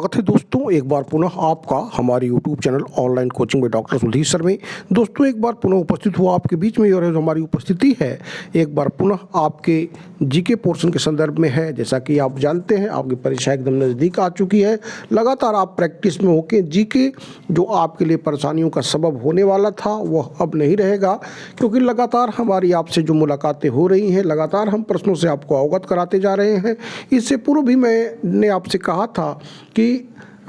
स्वागत है दोस्तों, एक बार पुनः आपका हमारे YouTube चैनल ऑनलाइन कोचिंग में डॉक्टर सुधीर सर में। दोस्तों एक बार पुनः उपस्थित हुआ आपके बीच में, और हमारी उपस्थिति है एक बार पुनः आपके जीके पोर्शन के संदर्भ में है। जैसा कि आप जानते हैं, आपकी परीक्षा एकदम नज़दीक आ चुकी है। लगातार आप प्रैक्टिस में होकर जीके जो आपके लिए परेशानियों का सबब होने वाला था वह अब नहीं रहेगा, क्योंकि लगातार हमारी आपसे जो मुलाकातें हो रही हैं, लगातार हम प्रश्नों से आपको अवगत कराते जा रहे हैं। इससे पूर्व भी मैंने आपसे कहा था कि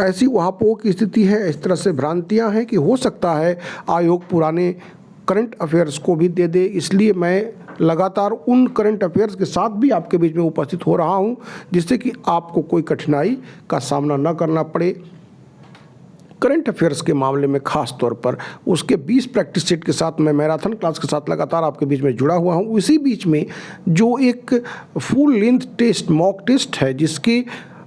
ऐसी वहां की स्थिति है, इस तरह से भ्रांतियां हैं कि हो सकता है आयोग पुराने करंट अफेयर्स को भी दे दे। इसलिए मैं लगातार उन करंट अफेयर्स के साथ भी आपके बीच में उपस्थित हो रहा हूं, जिससे कि आपको कोई कठिनाई का सामना न करना पड़े। करंट अफेयर्स के मामले में खास तौर पर उसके 20 प्रैक्टिस सेट के साथ मैं मैराथन क्लास के साथ लगातार आपके बीच में जुड़ा हुआ हूं। इसी बीच में जो एक full length test, mock test है, जिसके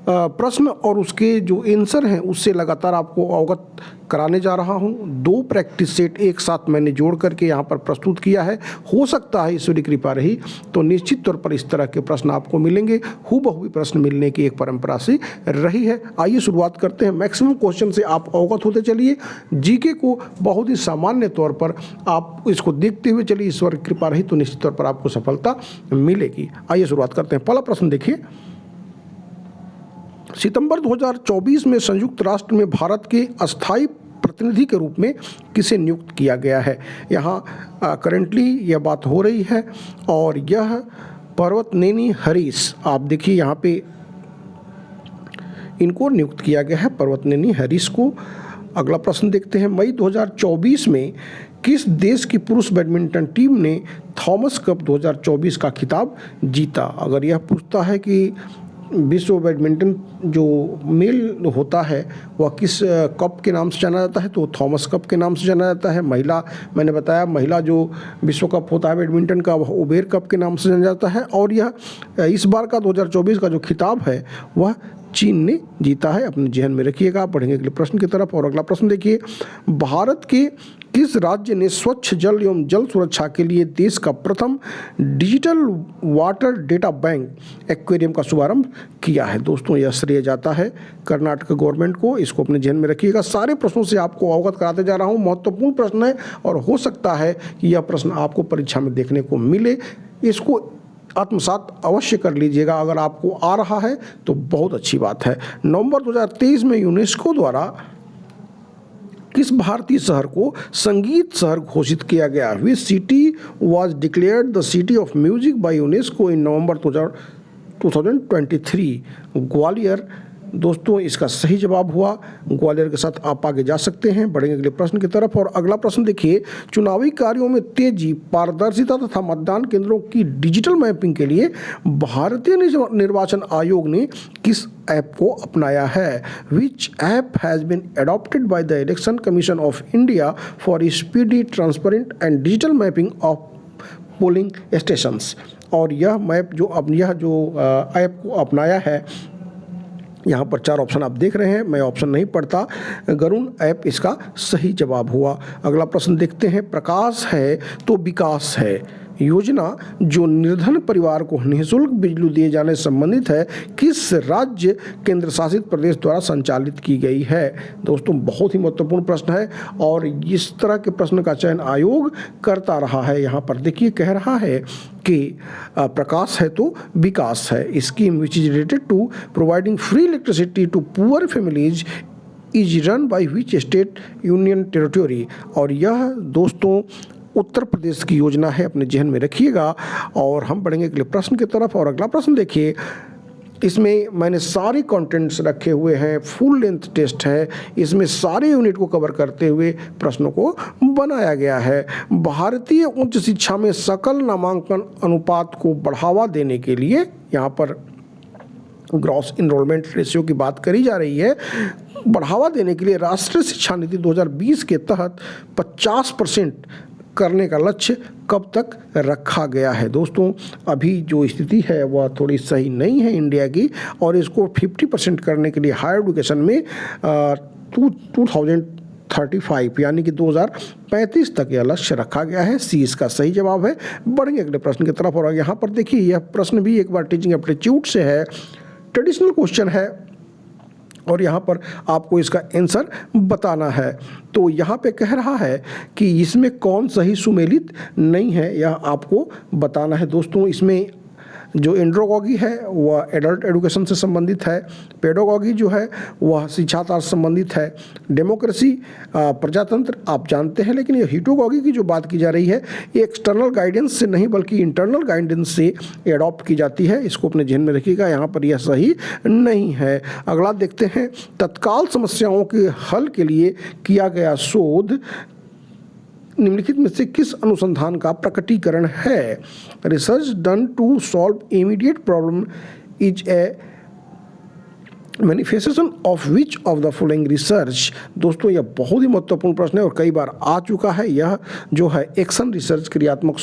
प्रश्न और उसके जो आंसर हैं उससे लगातार आपको अवगत कराने जा रहा हूं। 2 प्रैक्टिस सेट एक साथ मैंने जोड़ करके यहाँ पर प्रस्तुत किया है। हो सकता है ईश्वरी कृपा रही तो निश्चित तौर पर इस तरह के प्रश्न आपको मिलेंगे। हूबहू प्रश्न मिलने की एक परंपरा से रही है। आइए शुरुआत करते हैं। मैक्सिमम क्वेश्चन से आप अवगत होते चलिए। जीके को बहुत ही सामान्य तौर पर आप इसको देखते हुए चलिए। ईश्वर कृपा रही तो निश्चित तौर पर आपको सफलता मिलेगी। आइए शुरुआत करते हैं। पहला प्रश्न देखिए, सितंबर 2024 में संयुक्त राष्ट्र में भारत के अस्थायी प्रतिनिधि के रूप में किसे नियुक्त किया गया है। यहाँ करेंटली यह बात हो रही है और यह पर्वतनेनी हरीश, आप देखिए यहाँ पे इनको नियुक्त किया गया है, पर्वतनेनी हरीश को। अगला प्रश्न देखते हैं, मई 2024 में किस देश की पुरुष बैडमिंटन टीम ने थॉमस कप 2024 का खिताब जीता। अगर यह पूछता है कि विश्व बैडमिंटन जो मेल होता है वह किस कप के नाम से जाना जाता है, तो थॉमस कप के नाम से जाना जाता है। महिला, मैंने बताया महिला जो विश्व कप होता है बैडमिंटन का वह उबेर कप के नाम से जाना जाता है। और यह इस बार का 2024 का जो खिताब है वह चीन ने जीता है। अपने जहन में रखिएगा। बढ़ेंगे अगले प्रश्न की तरफ। और अगला प्रश्न देखिए, भारत के किस राज्य ने स्वच्छ जल एवं जल सुरक्षा के लिए देश का प्रथम digital water data bank aquarium का शुभारंभ किया है। दोस्तों यह श्रेय जाता है कर्नाटक गवर्नमेंट को। इसको अपने जहन में रखिएगा। सारे प्रश्नों से आपको अवगत कराते जा रहा हूँ। महत्वपूर्ण प्रश्न है और हो सकता है कि यह प्रश्न आपको परीक्षा में देखने को मिले। इसको आत्मसात अवश्य कर लीजिएगा। अगर आपको आ रहा है तो बहुत अच्छी बात है। नवंबर 2023 में यूनेस्को द्वारा किस भारतीय शहर को संगीत शहर घोषित किया गया। Which city was declared the city of music by UNESCO in November 2023। Gwalior. दोस्तों इसका सही जवाब हुआ ग्वालियर के साथ आप आगे जा सकते हैं। बढ़ेंगे अगले प्रश्न की तरफ। और अगला प्रश्न देखिए, चुनावी कार्यों में तेजी, पारदर्शिता तथा मतदान केंद्रों की डिजिटल मैपिंग के लिए भारतीय निर्वाचन आयोग ने किस ऐप को अपनाया है। Which app has been adopted by the election commission of India for speedy, transparent and digital mapping of polling stations. और यह मैप जो ऐप को अपनाया है, यहाँ पर 4 ऑप्शन आप देख रहे हैं, मैं ऑप्शन नहीं पढ़ता। गरुण ऐप इसका सही जवाब हुआ। अगला प्रश्न देखते हैं, प्रकाश है तो विकास है योजना जो निर्धन परिवार को निःशुल्क बिजली दिए जाने से संबंधित है, किस राज्य केंद्र शासित प्रदेश द्वारा संचालित की गई है। दोस्तों बहुत ही महत्वपूर्ण प्रश्न है और इस तरह के प्रश्न का चयन आयोग करता रहा है। यहाँ पर देखिए कह रहा है कि प्रकाश है तो विकास है। Scheme which is related to providing free electricity to poor families is run by which state union territory. और यह दोस्तों उत्तर प्रदेश की योजना है, अपने जहन में रखिएगा। और हम बढ़ेंगे अगले प्रश्न की तरफ। और अगला प्रश्न देखिए, इसमें मैंने सारे कंटेंट्स रखे हुए हैं, फुल लेंथ टेस्ट है, इसमें सारे यूनिट को कवर करते हुए प्रश्नों को बनाया गया है। भारतीय उच्च शिक्षा में सकल नामांकन अनुपात को बढ़ावा देने के लिए, यहाँ पर ग्रॉस इनरोलमेंट रेशियो की बात करी जा रही है, बढ़ावा देने के लिए राष्ट्रीय शिक्षा नीति 2020 के तहत 50% करने का लक्ष्य कब तक रखा गया है। दोस्तों अभी जो स्थिति है वह थोड़ी सही नहीं है इंडिया की, और इसको 50% करने के लिए हायर एजुकेशन में 2035 यानी कि 2035 तक यह लक्ष्य रखा गया है। सी इसका सही जवाब है। बढ़ेंगे अगले प्रश्न की तरफ। और यहाँ पर देखिए यह प्रश्न भी एक बार टीचिंग एप्टीट्यूड से है, ट्रेडिशनल क्वेश्चन है। और यहाँ पर आपको इसका आंसर बताना है। तो यहाँ पे कह रहा है कि इसमें कौन सही सुमेलित नहीं है, यह आपको बताना है दोस्तों। इसमें जो एंड्रोगॉगी है वह एडल्ट एजुकेशन से संबंधित है, पेडोगॉगी जो है वह शिक्षाशास्त्र से संबंधित है, डेमोक्रेसी प्रजातंत्र आप जानते हैं, लेकिन ये हीटोगॉगी की जो बात की जा रही है ये एक्सटर्नल गाइडेंस से नहीं बल्कि इंटरनल गाइडेंस से एडॉप्ट की जाती है। इसको अपने ध्यान में रखिएगा, यहाँ पर यह सही नहीं है। अगला देखते हैं, तत्काल समस्याओं के हल के लिए किया गया शोध निम्नलिखित में से किस अनुसंधान का प्रकटीकरण है? Research done to solve immediate problem is a manifestation of which of the following research. दोस्तों यह बहुत ही महत्वपूर्ण प्रश्न है और कई बार आ चुका है। यह जो है एक्शन रिसर्च, क्रियात्मक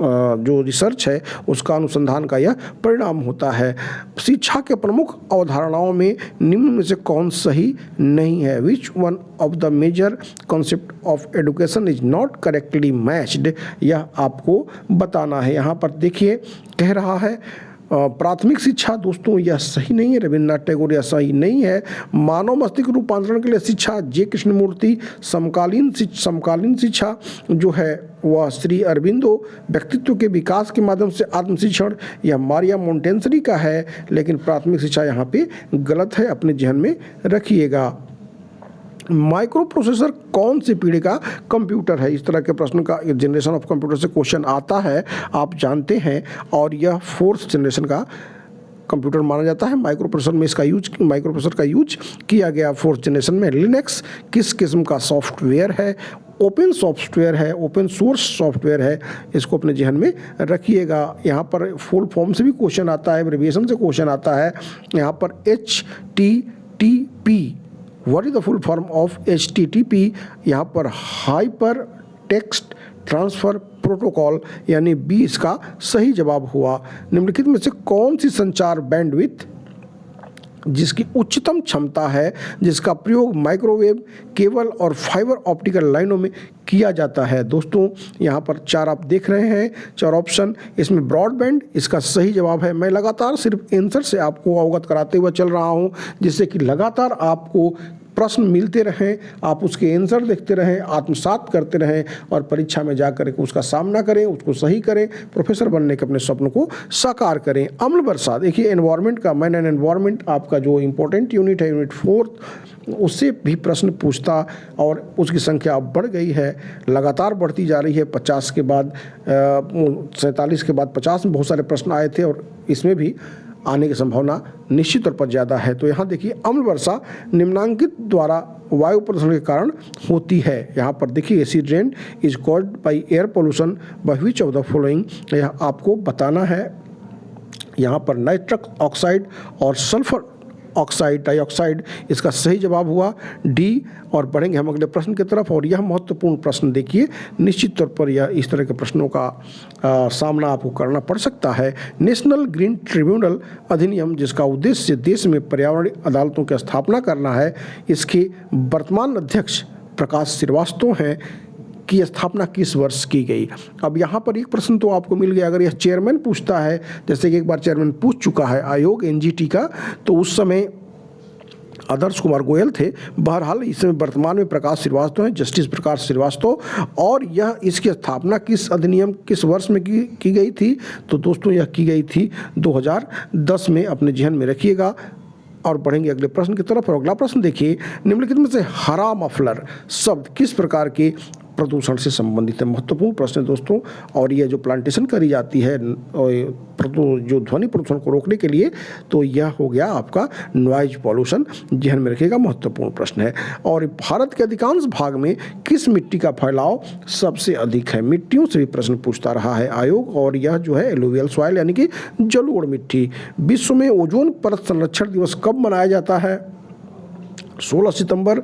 जो रिसर्च है उसका अनुसंधान का यह परिणाम होता है। शिक्षा के प्रमुख अवधारणाओं में निम्न में से कौन सही नहीं है? Which one of the major concept of education is not correctly matched, यह आपको बताना है। यहाँ पर देखिए कह रहा है प्राथमिक शिक्षा, दोस्तों यह सही नहीं है, रविन्द्रनाथ टैगोर यह सही नहीं है। मानव मस्तिष्क रूपांतरण के लिए शिक्षा, जे कृष्णमूर्ति। समकालीन शिक्षा जो है वह श्री अरबिंदो। व्यक्तित्व के विकास के माध्यम से आत्मशिक्षण, यह मारिया मोंटेसरी का है, लेकिन प्राथमिक शिक्षा यहाँ पे गलत है, अपने ध्यान में रखिएगा। माइक्रो प्रोसेसर कौन सी पीढ़ी का कंप्यूटर है? इस तरह के प्रश्न का जनरेशन ऑफ कंप्यूटर से क्वेश्चन आता है, आप जानते हैं, और यह 4th जनरेशन का कंप्यूटर माना जाता है। माइक्रो प्रोसेसर का यूज किया गया 4th जनरेशन में। लिनक्स किस किस्म का सॉफ्टवेयर है? ओपन सॉफ्टवेयर है, ओपन सोर्स सॉफ्टवेयर है, इसको अपने जहन में रखिएगा। यहाँ पर फुल फॉर्म से भी क्वेश्चन आता है, एब्रिविएशन से क्वेश्चन आता है। यहाँ पर HTTP, what is the full form of HTTP? यहाँ पर हाइपर टेक्स्ट ट्रांसफ़र प्रोटोकॉल यानी B इसका सही जवाब हुआ। निम्नलिखित में से कौन सी संचार बैंडविड्थ जिसकी उच्चतम क्षमता है, जिसका प्रयोग माइक्रोवेव, केबल और फाइबर ऑप्टिकल लाइनों में किया जाता है? दोस्तों यहाँ पर 4 आप देख रहे हैं, 4 ऑप्शन, इसमें ब्रॉडबैंड इसका सही जवाब है। मैं लगातार सिर्फ आंसर से आपको अवगत कराते हुए चल रहा हूँ, जिससे कि लगातार आपको प्रश्न मिलते रहें, आप उसके आंसर देखते रहें, आत्मसात करते रहें और परीक्षा में जाकर के उसका सामना करें, उसको सही करें, प्रोफेसर बनने के अपने स्वप्न को साकार करें। अम्ल वर्षा, देखिए एनवायरनमेंट का, मैन एंड एनवायरनमेंट आपका जो इम्पोर्टेंट यूनिट है, यूनिट 4, उससे भी प्रश्न पूछता और उसकी संख्या अब बढ़ गई है, लगातार बढ़ती जा रही है। 50 के बाद 47 के बाद 50 में बहुत सारे प्रश्न आए थे और इसमें भी आने की संभावना निश्चित तौर पर ज़्यादा है। तो यहाँ देखिए अम्ल वर्षा निम्नांकित द्वारा वायु प्रदूषण के कारण होती है। यहाँ पर देखिए acid rain is called by air pollution by which of the following, यह आपको बताना है। यहाँ पर नाइट्रस ऑक्साइड और सल्फर ऑक्साइड, डाइऑक्साइड, इसका सही जवाब हुआ डी। और बढ़ेंगे हम अगले प्रश्न की तरफ, और यह महत्वपूर्ण प्रश्न देखिए, निश्चित तौर पर यह इस तरह के प्रश्नों का सामना आपको करना पड़ सकता है। नेशनल ग्रीन ट्रिब्यूनल अधिनियम, जिसका उद्देश्य देश में पर्यावरण अदालतों की स्थापना करना है, इसके वर्तमान अध्यक्ष प्रकाश श्रीवास्तव हैं, की स्थापना किस वर्ष की गई? अब यहाँ पर एक प्रश्न तो आपको मिल गया। अगर यह चेयरमैन पूछता है, जैसे कि एक बार चेयरमैन पूछ चुका है आयोग NGT का, तो उस समय आदर्श कुमार गोयल थे। बहरहाल इस समय वर्तमान में प्रकाश श्रीवास्तव हैं, जस्टिस प्रकाश श्रीवास्तव। और यह इसकी स्थापना किस अधिनियम किस वर्ष में की गई थी? तो दोस्तों यह की गई थी 2010 में, अपने जहन में रखिएगा। और बढ़ेंगे अगले प्रश्न की तरफ। और अगला प्रश्न देखिए, निम्नलिखित में से हरा मफलर शब्द किस प्रकार के प्रदूषण से संबंधित है? महत्वपूर्ण प्रश्न है दोस्तों। और यह जो प्लांटेशन करी जाती है जो ध्वनि प्रदूषण को रोकने के लिए, तो यह हो गया आपका नॉइज पॉल्यूशन, ध्यान में रखिएगा, महत्वपूर्ण प्रश्न है। और भारत के अधिकांश भाग में किस मिट्टी का फैलाव सबसे अधिक है? मिट्टियों से भी प्रश्न पूछता रहा है आयोग। और यह जो है एलुवियल सॉइल यानी कि जलोढ़ मिट्टी। विश्व में ओजोन परत संरक्षण दिवस कब मनाया जाता है? 16 सितंबर।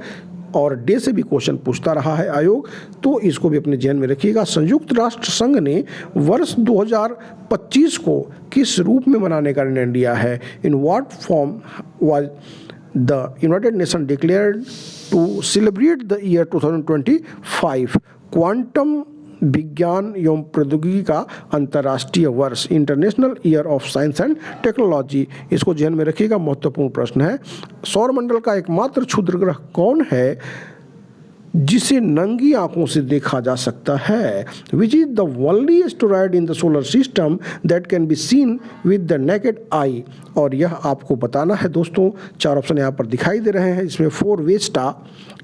और डे से भी क्वेश्चन पूछता रहा है आयोग, तो इसको भी अपने ध्यान में रखिएगा। संयुक्त राष्ट्र संघ ने वर्ष 2025 को किस रूप में मनाने का निर्णय लिया है? In what form was the United Nation declared to celebrate the year 2025? Quantum विज्ञान एवं प्रौद्योगिकी का अंतर्राष्ट्रीय वर्ष, international year of science and technology. इसको ध्यान में रखिएगा, महत्वपूर्ण प्रश्न है। सौरमंडल का एकमात्र क्षुद्र ग्रह कौन है जिसे नंगी आंखों से देखा जा सकता है? Which is the only asteroid in the solar system that can be seen with the naked eye? और यह आपको बताना है दोस्तों। 4 ऑप्शन यहाँ पर दिखाई दे रहे हैं। इसमें 4 वेस्टा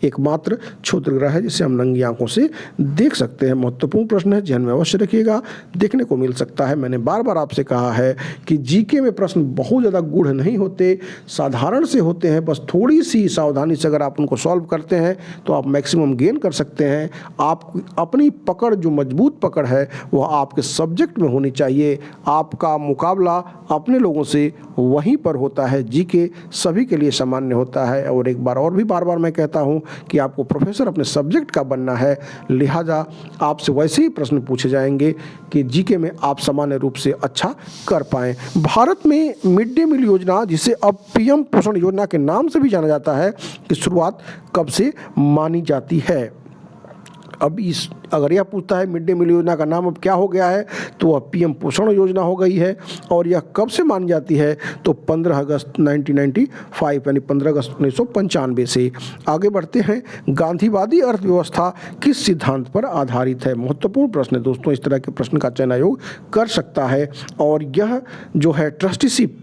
एकमात्र क्षुद्र ग्रह है जिसे हम नंगी आंखों से देख सकते हैं। महत्वपूर्ण प्रश्न है, ध्यान में अवश्य रखिएगा, देखने को मिल सकता है। मैंने बार बार आपसे कहा है कि जीके में प्रश्न बहुत ज़्यादा गूढ़ नहीं होते, साधारण से होते हैं। बस थोड़ी सी सावधानी से अगर आप उनको सॉल्व करते हैं तो आप मैक्सिमम गेन कर सकते हैं। आप अपनी पकड़, जो मजबूत पकड़ है, वह आपके सब्जेक्ट में होनी चाहिए। आपका मुकाबला अपने लोगों से वहीं पर होता है। जीके सभी के लिए सामान्य होता है। और एक बार और भी बार बार मैं कहता हूं कि आपको प्रोफेसर अपने सब्जेक्ट का बनना है, लिहाजा आपसे वैसे ही प्रश्न पूछे जाएंगे कि जीके में आप सामान्य रूप से अच्छा कर पाएं। भारत में मिड डे मील योजना, जिसे अब पीएम पोषण योजना के नाम से भी जाना जाता है, की शुरुआत कब से मानी जाती है? अब अगर यह पूछता है मिड डे मील योजना का नाम अब क्या हो गया है, तो वह पीएम पोषण योजना हो गई है। और यह कब से मानी जाती है, तो 15 अगस्त 1995 यानी 15 अगस्त 1995 से। आगे बढ़ते हैं। गांधीवादी अर्थव्यवस्था किस सिद्धांत पर आधारित है? महत्वपूर्ण प्रश्न है दोस्तों। इस तरह के प्रश्न का चयन आयोग कर सकता है। और यह जो है ट्रस्टीशिप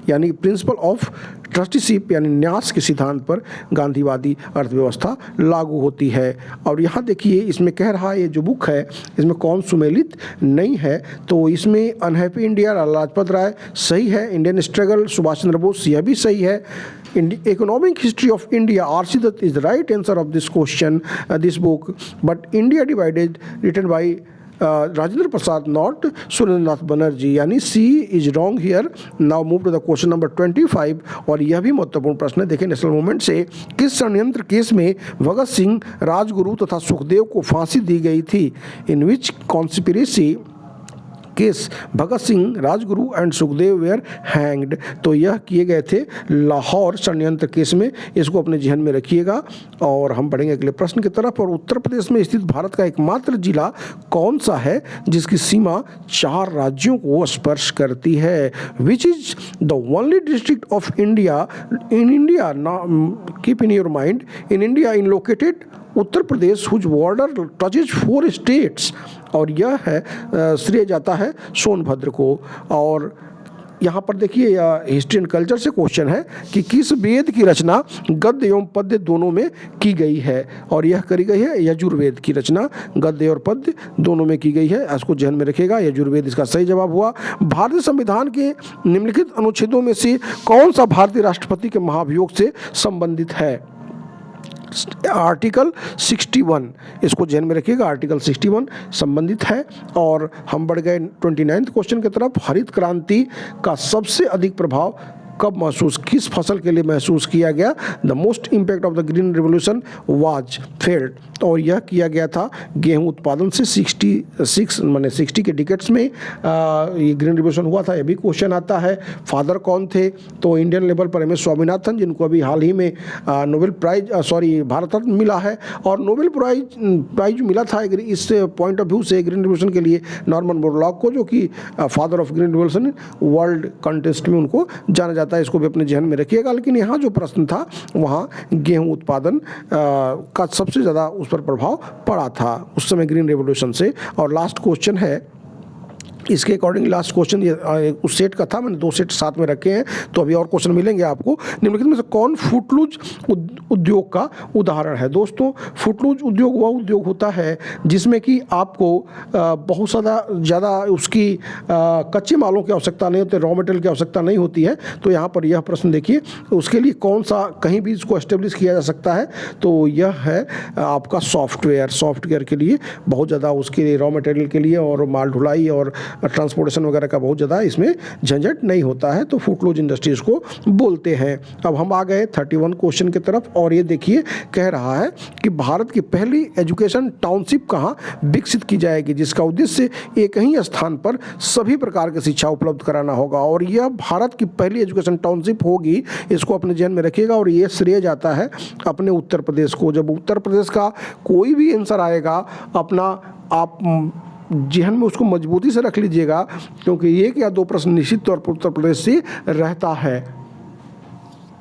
यानी प्रिंसिपल ऑफ ट्रस्टीशिप यानी न्यास के सिद्धांत पर गांधीवादी अर्थव्यवस्था लागू होती है। और यहाँ देखिए, इसमें कह रहा है, ये जो बुक है इसमें कौन सुमेलित नहीं है, तो इसमें अनहैप्पी इंडिया लाला लाजपत राय सही है, इंडियन स्ट्रगल सुभाष चंद्र बोस यह भी सही है, economic history of India R C. Dutt is the right answer of this question, this book, but India divided written by Rajendra Prasad, not Surendranath Banerjee, यानी C is wrong here. Now move to the question number 25, और यह भी महत्वपूर्ण प्रश्न है। देखिए, national movement से किस षड्यंत्र केस में भगत सिंह, राजगुरु तथा सुखदेव को फांसी दी गई थी? In which conspiracy case Bhagat Singh, Rajguru and Sukhdev were hanged? तो यह किए गए थे लाहौर षड्यंत्र केस में। इसको अपने ध्यान में रखिएगा। और हम बढ़ेंगे अगले प्रश्न की तरफ। और उत्तर प्रदेश में स्थित भारत का एकमात्र जिला कौन सा है जिसकी सीमा 4 राज्यों को स्पर्श करती है? Which is the only district of India in India, keep in your mind, in India in located Uttar Pradesh whose border touches 4 states? और यह है श्रेय जाता है सोनभद्र को। और यहाँ पर देखिए, हिस्ट्री एंड कल्चर से क्वेश्चन है कि किस वेद की रचना गद्य एवं पद्य दोनों में की गई है? और यह करी गई है यजुर्वेद की रचना, गद्य और पद्य दोनों में की गई है। इसको ध्यान में रखिएगा, यजुर्वेद इसका सही जवाब हुआ। भारतीय संविधान के निम्नलिखित अनुच्छेदों में से कौन सा भारतीय राष्ट्रपति के महाभियोग से संबंधित है? आर्टिकल 61, इसको ध्यान में रखिएगा, आर्टिकल 61 संबंधित है। और हम बढ़ गए 29वें क्वेश्चन की तरफ। हरित क्रांति का सबसे अधिक प्रभाव कब महसूस, किस फसल के लिए महसूस किया गया? The most impact of the green revolution was failed. और यह किया गया था गेहूं उत्पादन से 60 के डिकेट्स में ये ग्रीन रिवोल्यूशन हुआ था। यह भी क्वेश्चन आता है। फादर कौन थे? तो इंडियन लेवल पर MS स्वामीनाथन, जिनको अभी हाल ही में नोबेल प्राइज भारत रत्न मिला है। और नोबेल प्राइज मिला था इस पॉइंट ऑफ व्यू से ग्रीन रिवोल्यूशन के लिए नॉर्मन बोरलॉग को, जो कि father of green revolution world contest में उनको जाना जाता है। इसको भी अपने ध्यान में रखिएगा। लेकिन यहाँ जो प्रश्न था वहाँ गेहूं उत्पादन का सबसे ज़्यादा उस पर प्रभाव पड़ा था उस समय ग्रीन रेवोल्यूशन से। और लास्ट क्वेश्चन है इसके अकॉर्डिंग, लास्ट क्वेश्चन ये उस सेट का था, मैंने 2 सेट साथ में रखे हैं, तो अभी और क्वेश्चन मिलेंगे आपको। निम्नलिखित में से कौन फुटलूज उद्योग का उदाहरण है? दोस्तों, फुटलूज उद्योग वह उद्योग होता है जिसमें कि आपको बहुत ज़्यादा उसकी कच्चे मालों की आवश्यकता नहीं होती, रॉ मटेरियल की आवश्यकता नहीं होती है। तो यहाँ पर यह प्रश्न देखिए, उसके लिए कौन सा कहीं भी इसको एस्टेब्लिश किया जा सकता है? तो यह है आपका सॉफ्टवेयर के लिए बहुत ज़्यादा उसके रॉ मटेरियल के लिए और माल ढुलाई और ट्रांसपोर्टेशन वगैरह का बहुत ज़्यादा इसमें झंझट नहीं होता है, तो फूड क्लोज इंडस्ट्रीज़ को बोलते हैं। अब हम आ गए 31 क्वेश्चन की तरफ, और ये देखिए कह रहा है कि भारत की पहली एजुकेशन टाउनशिप कहाँ विकसित की जाएगी, जिसका उद्देश्य एक ही स्थान पर सभी प्रकार की शिक्षा उपलब्ध कराना होगा, और यह भारत की पहली एजुकेशन टाउनशिप होगी। इसको अपने ध्यान में रखिएगा, और ये श्रेय जाता है अपने उत्तर प्रदेश को। जब उत्तर प्रदेश का कोई भी आंसर आएगा, अपना आप जेहन में उसको मजबूती से रख लीजिएगा, क्योंकि एक या दो प्रश्न निश्चित तौर पर उत्तर प्रदेश से रहता है।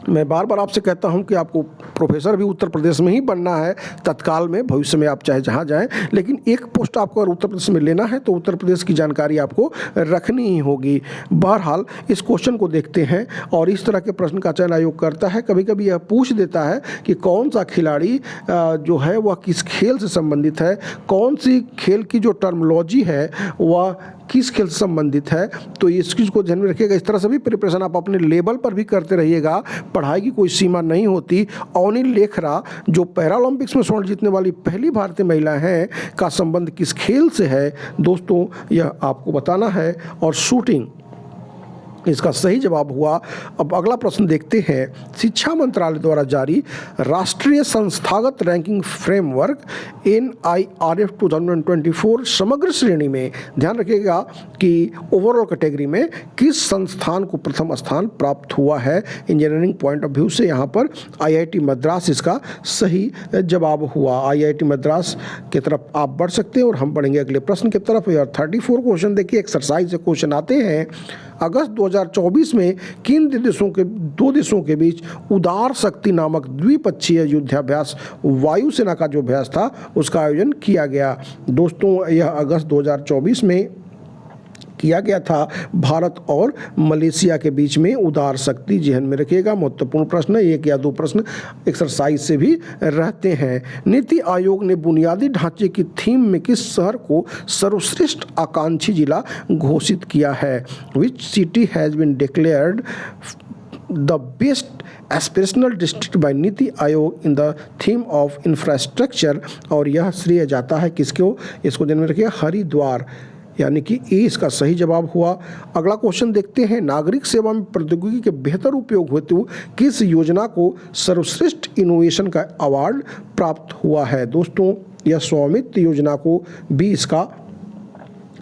मैं बार बार आपसे कहता हूं कि आपको प्रोफेसर भी उत्तर प्रदेश में ही बनना है तत्काल में, भविष्य में आप चाहे जहां जाएं, लेकिन एक पोस्ट आपको अगर उत्तर प्रदेश में लेना है तो उत्तर प्रदेश की जानकारी आपको रखनी ही होगी। बहरहाल इस क्वेश्चन को देखते हैं, और इस तरह के प्रश्न का चयन आयोग करता है। कभी कभी यह पूछ देता है कि कौन सा खिलाड़ी जो है वह किस खेल से संबंधित है, कौन सी खेल की जो टर्मोलॉजी है वह किस खेल से संबंधित है, तो इस चीज़ को ध्यान में रखिएगा। इस तरह से भी प्रिपरेशन आप अपने लेवल पर भी करते रहिएगा, पढ़ाई की कोई सीमा नहीं होती। अवनी लेखरा जो पैरालंपिक्स में स्वर्ण जीतने वाली पहली भारतीय महिला हैं, का संबंध किस खेल से है दोस्तों, यह आपको बताना है। और शूटिंग इसका सही जवाब हुआ। अब अगला प्रश्न देखते हैं। शिक्षा मंत्रालय द्वारा जारी राष्ट्रीय संस्थागत रैंकिंग फ्रेमवर्क NIRF 2024 समग्र श्रेणी में ध्यान रखिएगा कि ओवरऑल कैटेगरी में किस संस्थान को प्रथम स्थान प्राप्त हुआ है। इंजीनियरिंग पॉइंट ऑफ व्यू से यहाँ पर IIT मद्रास इसका सही जवाब हुआ। IIT मद्रास की तरफ आप बढ़ सकते हैं, और हम बढ़ेंगे अगले प्रश्न की तरफ। 34 क्वेश्चन देखिए, एक्सरसाइज से क्वेश्चन आते हैं। अगस्त 2024 में किन दो देशों के बीच उदार शक्ति नामक द्विपक्षीय युद्धाभ्यास वायुसेना का जो अभ्यास था उसका आयोजन किया गया। दोस्तों यह अगस्त 2024 में किया गया था, भारत और मलेशिया के बीच में उदार शक्ति। ध्यान में रखिएगा, महत्वपूर्ण प्रश्न, एक या दो प्रश्न एक्सरसाइज से भी रहते हैं। नीति आयोग ने बुनियादी ढांचे की थीम में किस शहर को सर्वश्रेष्ठ आकांक्षी जिला घोषित किया है। Which city has been declared the best aspirational district by NITI Aayog in the theme of infrastructure, और यह श्रेय जाता है किसको, इसको ध्यान में रखिए, हरिद्वार, यानी कि ए इसका सही जवाब हुआ। अगला क्वेश्चन देखते हैं। नागरिक सेवा में प्रौद्योगिकी के बेहतर उपयोग हेतु किस योजना को सर्वश्रेष्ठ इनोवेशन का अवार्ड प्राप्त हुआ है। दोस्तों यह स्वामित्व योजना को भी इसका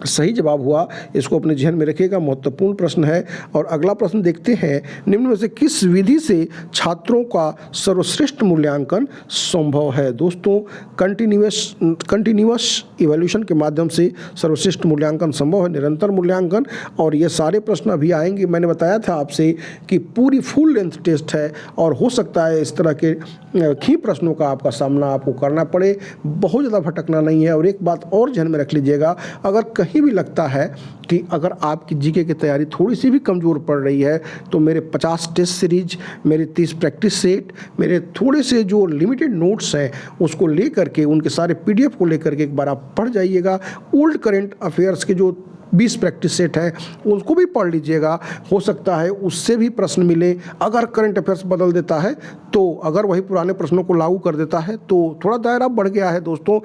सही जवाब हुआ। इसको अपने ध्यान में रखिएगा, महत्वपूर्ण प्रश्न है। और अगला प्रश्न देखते हैं। निम्न में से किस विधि से छात्रों का सर्वश्रेष्ठ मूल्यांकन संभव है। दोस्तों कंटिन्यूअस इवैल्यूएशन के माध्यम से सर्वश्रेष्ठ मूल्यांकन संभव है, निरंतर मूल्यांकन। और ये सारे प्रश्न अभी आएंगे। मैंने बताया था आपसे कि पूरी फुल लेंथ टेस्ट है, और हो सकता है इस तरह के ही प्रश्नों का आपका सामना आपको करना पड़े। बहुत ज़्यादा भटकना नहीं है। और एक बात और ध्यान में रख लीजिएगा, अगर कहीं भी लगता है कि अगर आपकी जीके की तैयारी थोड़ी सी भी कमज़ोर पड़ रही है, तो मेरे 50 टेस्ट सीरीज, मेरे 30 प्रैक्टिस सेट, मेरे थोड़े से जो लिमिटेड नोट्स हैं उसको ले करके, उनके सारे PDF को लेकर के एक बार आप पढ़ जाइएगा। ओल्ड करेंट अफेयर्स के जो 20 प्रैक्टिस सेट है उसको भी पढ़ लीजिएगा, हो सकता है उससे भी प्रश्न मिले। अगर करंट अफेयर्स बदल देता है तो, अगर वही पुराने प्रश्नों को लागू कर देता है तो थोड़ा दायरा बढ़ गया है दोस्तों,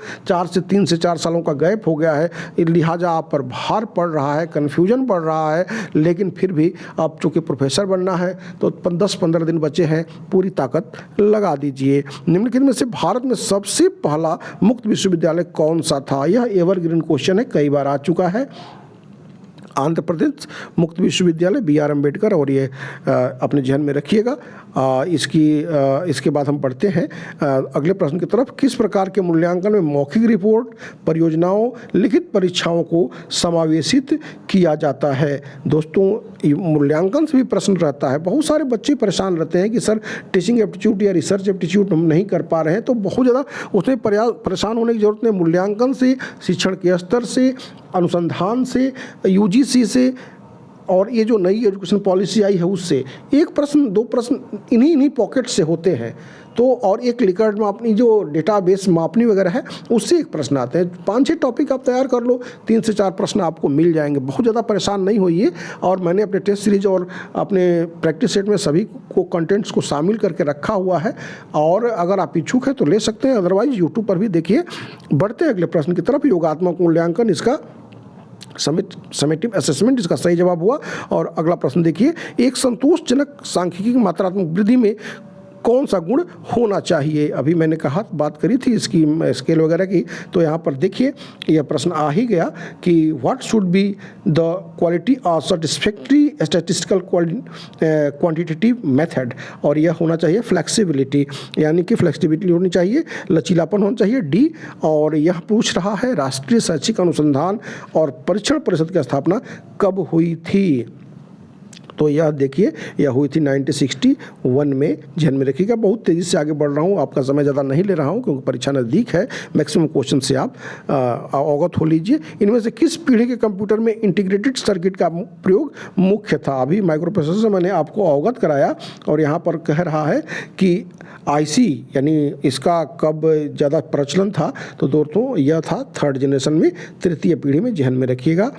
3 से 4 सालों का गैप हो गया है, लिहाजा आप पर भार पड़ रहा है, कन्फ्यूजन बढ़ रहा है। लेकिन फिर भी आप चूँकि प्रोफेसर बनना है तो 10-15 दिन बचे हैं, पूरी ताकत लगा दीजिए। निम्नलिखित में से भारत में सबसे पहला मुक्त विश्वविद्यालय कौन सा था। यह एवरग्रीन क्वेश्चन है, कई बार आ चुका है। आंध्र प्रदेश मुक्त विश्वविद्यालय BR अम्बेडकर, और ये अपने ध्यान में रखिएगा। इसके बाद हम पढ़ते हैं अगले प्रश्न की तरफ। किस प्रकार के मूल्यांकन में मौखिक रिपोर्ट, परियोजनाओं, लिखित परीक्षाओं को समावेशित किया जाता है। दोस्तों मूल्यांकन से भी प्रश्न रहता है। बहुत सारे बच्चे परेशान रहते हैं कि सर टीचिंग एप्टीट्यूड या रिसर्च एप्टीट्यूड हम नहीं कर पा रहे हैं, तो बहुत ज़्यादा उसमें परेशान होने की जरूरत नहीं। मूल्यांकन से, शिक्षण के स्तर से, अनुसंधान से, UGC से, और ये जो नई एजुकेशन पॉलिसी आई है उससे एक प्रश्न, दो प्रश्न इन्हीं पॉकेट से होते हैं। तो और एक लिकर्ट मापनी जो डेटाबेस मापनी वगैरह है उससे एक प्रश्न आते हैं। 5-6 टॉपिक आप तैयार कर लो, 3 से 4 प्रश्न आपको मिल जाएंगे। बहुत ज़्यादा परेशान नहीं होइए। और मैंने अपने टेस्ट सीरीज और अपने प्रैक्टिस सेट में सभी को कंटेंट्स को शामिल करके रखा हुआ है, और अगर आप इच्छुक हैं तो ले सकते हैं, अदरवाइज यूट्यूब पर भी देखिए। बढ़ते हैं अगले प्रश्न की तरफ। योगात्मक मूल्यांकन इसका समेटिव असेसमेंट इसका सही जवाब हुआ। और अगला प्रश्न देखिए, एक संतोषजनक सांख्यिकी की मात्रात्मक वृद्धि में कौन सा गुण होना चाहिए। अभी मैंने कहा बात करी थी इसकी स्केल वगैरह की, तो यहाँ पर देखिए यह प्रश्न आ ही गया कि what should be the quality of satisfactory statistical quantitative method, और यह होना चाहिए फ्लेक्सिबिलिटी, यानी कि फ्लेक्सिबिलिटी होनी चाहिए, लचीलापन होना चाहिए डी। और यह पूछ रहा है राष्ट्रीय शैक्षिक अनुसंधान और परीक्षण परिषद की स्थापना कब हुई थी। तो यह देखिए यह हुई थी 1961 में। ध्यान में रखिएगा, बहुत तेज़ी से आगे बढ़ रहा हूँ, आपका समय ज़्यादा नहीं ले रहा हूँ क्योंकि परीक्षा नज़दीक है। मैक्सिमम क्वेश्चन से आप अवगत हो लीजिए। इनमें से किस पीढ़ी के कंप्यूटर में इंटीग्रेटेड सर्किट का प्रयोग मुख्य था। अभी माइक्रो प्रोसेसर से मैंने आपको अवगत कराया, और यहाँ पर कह रहा है कि आईसी यानी इसका कब ज़्यादा प्रचलन था, तो दोस्तों यह था 3rd जनरेशन में, 3य पीढ़ी में। ध्यान में रखिएगा।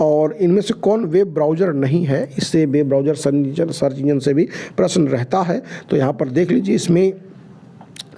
और इनमें से कौन वेब ब्राउज़र नहीं है, इससे वेब ब्राउज़र सर्च इंजन से भी प्रश्न रहता है। तो यहाँ पर देख लीजिए, इसमें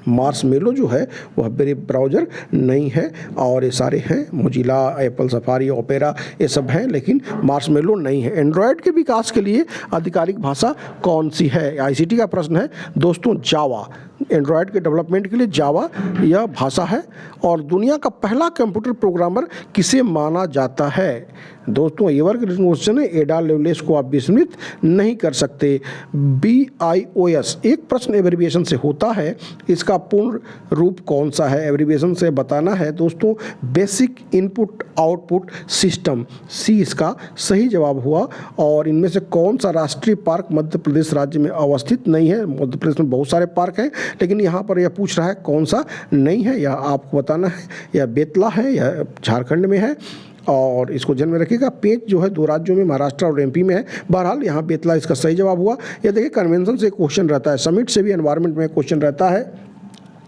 मार्शमेलो जो है वह वेब ब्राउज़र नहीं है, और ये सारे हैं मोजिला, एप्पल सफारी, ओपेरा, ये सब हैं, लेकिन मार्शमेलो नहीं है। एंड्रॉयड के विकास के लिए आधिकारिक भाषा कौन सी है। आईसीटी का प्रश्न है दोस्तों, जावा। एंड्रॉयड के डेवलपमेंट के लिए जावा यह भाषा है। और दुनिया का पहला कंप्यूटर प्रोग्रामर किसे माना जाता है। दोस्तों ये वर्ग क्वेश्चन है, एडा लेवलेस को आप विस्मृत नहीं कर सकते। BIOS एक प्रश्न एब्रिविएशन से होता है, इसका पूर्ण रूप कौन सा है। एब्रिविएशन से बताना है दोस्तों, बेसिक इनपुट आउटपुट सिस्टम, सी इसका सही जवाब हुआ। और इनमें से कौन सा राष्ट्रीय पार्क मध्य प्रदेश राज्य में अवस्थित नहीं है। मध्य प्रदेश में बहुत सारे पार्क हैं, लेकिन यहाँ पर यह पूछ रहा है कौन सा नहीं है, यह आपको बताना है। यह बेतला है, यह झारखंड में है, और इसको ध्यान में रखिएगा। पेंच जो है 2 राज्यों में, महाराष्ट्र और MP में है। बहरहाल यहाँ बेतला इसका सही जवाब हुआ। यह देखिए कन्वेंशन से क्वेश्चन रहता है, समिट से भी एनवायरनमेंट में क्वेश्चन रहता है,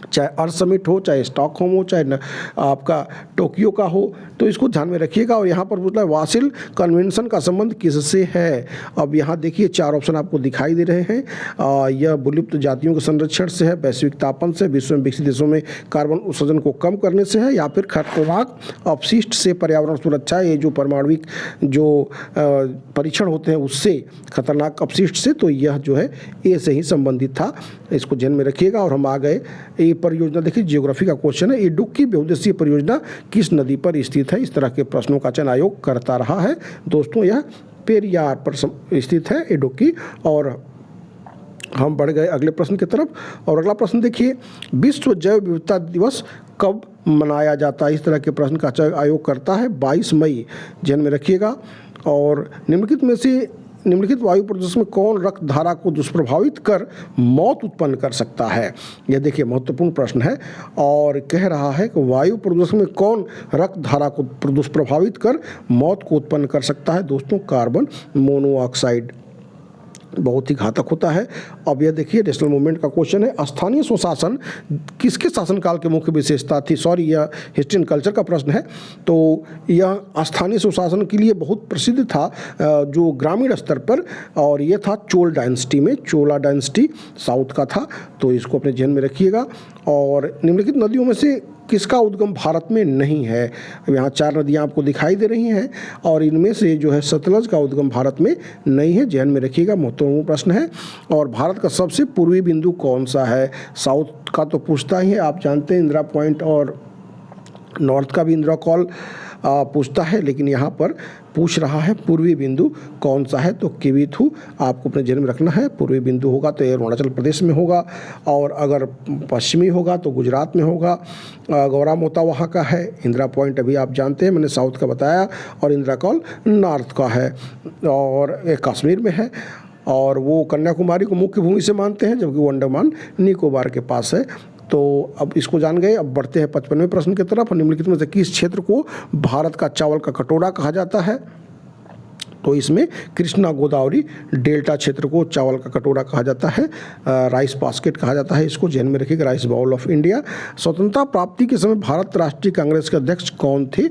चाहे अर्थ समिट हो, चाहे स्टॉकहोम हो, चाहे आपका टोक्यो का हो, तो इसको ध्यान में रखिएगा। और यहाँ पर पूछता है वासिल कन्वेंशन का संबंध किससे है। अब यहाँ देखिए 4 ऑप्शन आपको दिखाई दे रहे हैं। यह विलुप्त जातियों के संरक्षण से है, वैश्विक तापन से, विश्व में विकसित देशों में कार्बन उत्सर्जन को कम करने से है, या फिर खतरनाक अपशिष्ट से पर्यावरण सुरक्षा, ये जो परमाणुविक जो परीक्षण होते हैं उससे, खतरनाक अपशिष्ट से। तो यह जो है ए से ही संबंधित था, इसको ध्यान में रखिएगा। और हम आ गए ये परियोजना, देखिए ज्योग्राफी का क्वेश्चन है, इडुक्की बहुउद्देशीय परियोजना किस नदी पर स्थित है। इस तरह के प्रश्नों का चयन आयोग करता रहा है दोस्तों। यह पेरियार पर स्थित है इडुक्की। और हम बढ़ गए अगले प्रश्न की तरफ। और अगला प्रश्न देखिए, विश्व जैव विविधता दिवस कब मनाया जाता है। इस तरह के प्रश्न का चयन आयोग करता है 22 मई, ध्यान में रखिएगा। और निम्नलिखित में से निम्नलिखित वायु प्रदूषण में कौन रक्त धारा को दुष्प्रभावित कर मौत उत्पन्न कर सकता है। यह देखिए महत्वपूर्ण प्रश्न है, और कह रहा है कि वायु प्रदूषण में कौन रक्त धारा को दुष्प्रभावित कर मौत को उत्पन्न कर सकता है। दोस्तों कार्बन मोनोऑक्साइड बहुत ही घातक होता है। अब यह देखिए नेशनल मूवमेंट का क्वेश्चन है, स्थानीय स्वशासन किसके शासनकाल की मुख्य विशेषता थी। सॉरी, यह हिस्ट्री एंड कल्चर का प्रश्न है। तो यह स्थानीय स्वशासन के लिए बहुत प्रसिद्ध था जो ग्रामीण स्तर पर, और यह था चोल डायनेस्टी में, चोला डायनेस्टी साउथ का था। तो इसको अपने ध्यान में रखिएगा। और निम्नलिखित नदियों में से किसका उद्गम भारत में नहीं है। यहाँ 4 नदियाँ आपको दिखाई दे रही हैं, और इनमें से जो है सतलज का उद्गम भारत में नहीं है, ध्यान में रखिएगा, महत्वपूर्ण प्रश्न है। और भारत का सबसे पूर्वी बिंदु कौन सा है। साउथ का तो पूछता ही है, आप जानते हैं इंदिरा पॉइंट, और नॉर्थ का भी इंदिरा कॉल पूछता है, लेकिन यहाँ पर पूछ रहा है पूर्वी बिंदु कौन सा है। तो किविथु आपको अपने जन्म रखना है। पूर्वी बिंदु होगा तो ये अरुणाचल प्रदेश में होगा, और अगर पश्चिमी होगा तो गुजरात में होगा। गौरा मोता वहाँ का है। इंदिरा पॉइंट अभी आप जानते हैं, मैंने साउथ का बताया, और इंदिरा कॉल नॉर्थ का है, और ये कश्मीर में है। और वो कन्याकुमारी को मुख्य भूमि से मानते हैं, जबकि वो अंडमान निकोबार के पास है। तो अब इसको जान गए। अब बढ़ते हैं 55वें प्रश्न की तरफ। निम्नलिखित में से किस क्षेत्र को भारत का चावल का कटोरा कहा जाता है। तो इसमें कृष्णा गोदावरी डेल्टा क्षेत्र को चावल का कटोरा कहा जाता है, राइस बास्केट कहा जाता है, इसको ध्यान में रखिएगा, राइस बाउल ऑफ इंडिया। स्वतंत्रता प्राप्ति के समय भारत राष्ट्रीय कांग्रेस के अध्यक्ष कौन थे?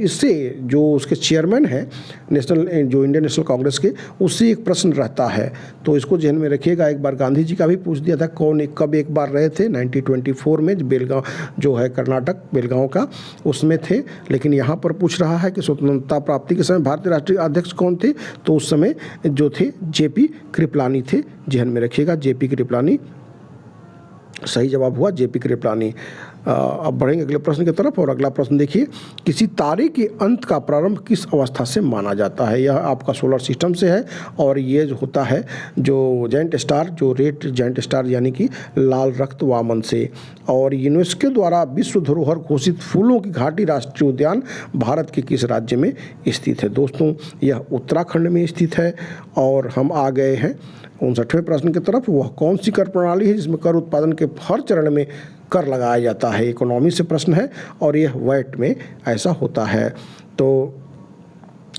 इससे जो उसके चेयरमैन हैं नेशनल जो इंडियन नेशनल कांग्रेस के, उससे एक प्रश्न रहता है, तो इसको ध्यान में रखिएगा। एक बार गांधी जी का भी पूछ दिया था, कौन कब एक बार रहे थे 1924 में, बेलगांव जो है कर्नाटक बेलगांव का, उसमें थे। लेकिन यहाँ पर पूछ रहा है कि स्वतंत्रता प्राप्ति के समय भारतीय राष्ट्रीय अध्यक्ष कौन थे, तो उस समय जो थे जेपी कृपलानी थे, ध्यान में रखिएगा, जेपी कृपलानी सही जवाब हुआ, जेपी कृपलानी। अब बढ़ेंगे अगले प्रश्न की तरफ, और अगला प्रश्न देखिए, किसी तारे के अंत का प्रारंभ किस अवस्था से माना जाता है? यह आपका सोलर सिस्टम से है, और ये जो होता है जो जायंट स्टार, जो रेड जायंट स्टार यानी कि लाल रक्त वामन से। और यूनेस्को द्वारा विश्व धरोहर घोषित फूलों की घाटी राष्ट्रीय उद्यान भारत के किस राज्य में स्थित है? दोस्तों यह उत्तराखंड में स्थित है। और हम आ गए हैं 59वें प्रश्न की तरफ, वह कौन सी कर प्रणाली है जिसमें कर उत्पादन के हर चरण में कर लगाया जाता है? इकोनॉमी से प्रश्न है, और यह वैट में ऐसा होता है। तो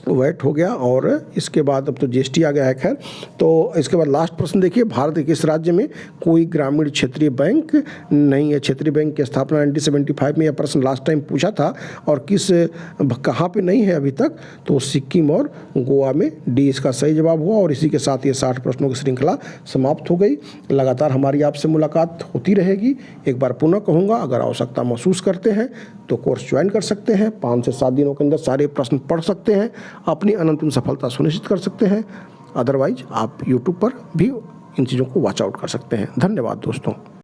वैट हो गया, और इसके बाद अब तो जीएसटी आ गया है। खैर, तो इसके बाद लास्ट प्रश्न देखिए, भारत के किस राज्य में कोई ग्रामीण क्षेत्रीय बैंक नहीं है? क्षेत्रीय बैंक की स्थापना 1975 में, यह प्रश्न लास्ट टाइम पूछा था, और कहाँ पे नहीं है अभी तक, तो सिक्किम और गोवा में। डी इसका सही जवाब हुआ। और इसी के साथ ये 60 प्रश्नों की श्रृंखला समाप्त हो गई। लगातार हमारी आपसे मुलाकात होती रहेगी। एक बार पुनः कहूँगा, अगर आवश्यकता महसूस करते हैं तो कोर्स ज्वाइन कर सकते हैं। 5 से 7 दिनों के अंदर सारे प्रश्न पढ़ सकते हैं, अपनी अनंतम सफलता सुनिश्चित कर सकते हैं। अदरवाइज आप यूट्यूब पर भी इन चीज़ों को वॉच आउट कर सकते हैं। धन्यवाद दोस्तों।